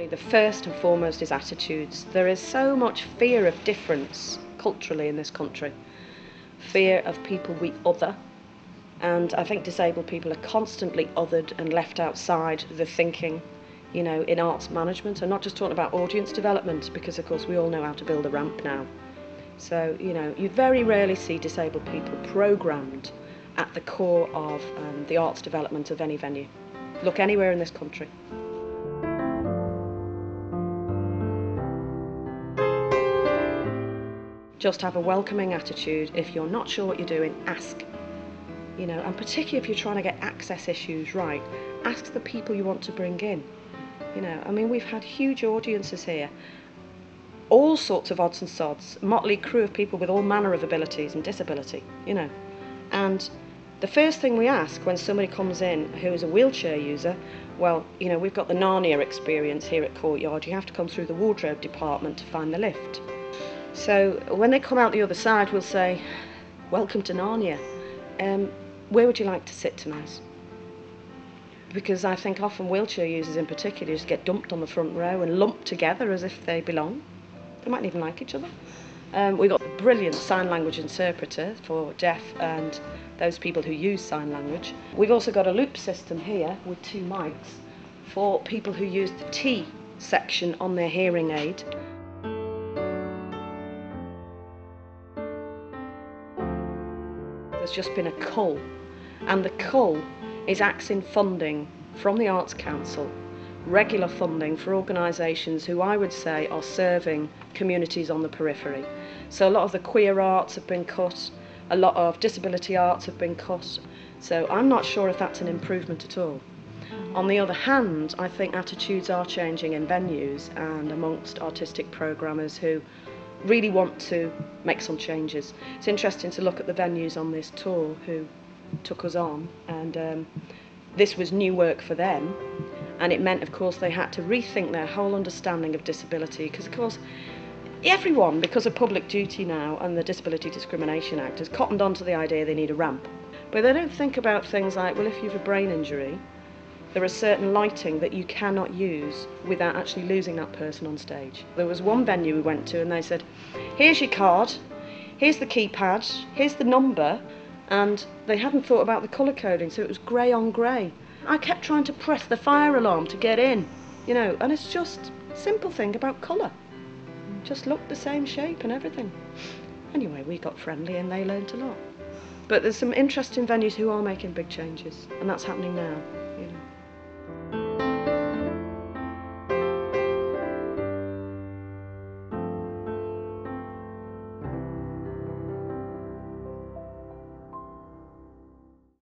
The first and foremost is attitudes. There is so much fear of difference culturally in this country. Fear of people we other. And I think disabled people are constantly othered and left outside the thinking, you know, in arts management. I'm not just talking about audience development, because of course we all know how to build a ramp now. So, you know, you very rarely see disabled people programmed at the core of the arts development of any venue. Look anywhere in this country. Just have a welcoming attitude. If you're not sure what you're doing, ask. You know, and particularly if you're trying to get access issues right, ask the people you want to bring in. You know, I mean, we've had huge audiences here, all sorts of odds and sods, motley crew of people with all manner of abilities and disability, you know. And the first thing we ask when somebody comes in who is a wheelchair user, well, you know, we've got the Narnia experience here at Courtyard. You have to come through the wardrobe department to find the lift. So when they come out the other side, we'll say, welcome to Narnia. Where would you like to sit tonight? Because I think often wheelchair users in particular just get dumped on the front row and lumped together as if they belong. They mightn't even like each other. We've got a brilliant sign language interpreter for deaf and those people who use sign language. We've also got a loop system here with 2 mics for people who use the T section on their hearing aid. There's just been a cull, and the cull is axing funding from the Arts Council, regular funding for organisations who I would say are serving communities on the periphery. So a lot of the queer arts have been cut, a lot of disability arts have been cut, so I'm not sure if that's an improvement at all. On the other hand, I think attitudes are changing in venues and amongst artistic programmers who really want to make some changes. It's interesting to look at the venues on this tour who took us on, and this was new work for them, and it meant of course they had to rethink their whole understanding of disability, because of course everyone, because of public duty now and the Disability Discrimination Act, has cottoned onto the idea they need a ramp, but they don't think about things like, well, if you have a brain injury, there is certain lighting that you cannot use without actually losing that person on stage. There was one venue we went to and they said, here's your card, here's the keypad, here's the number, and they hadn't thought about the colour coding, so it was grey on grey. I kept trying to press the fire alarm to get in, you know, and it's just a simple thing about colour. Just looked the same shape and everything. Anyway, we got friendly and they learnt a lot. But there's some interesting venues who are making big changes, and that's happening now.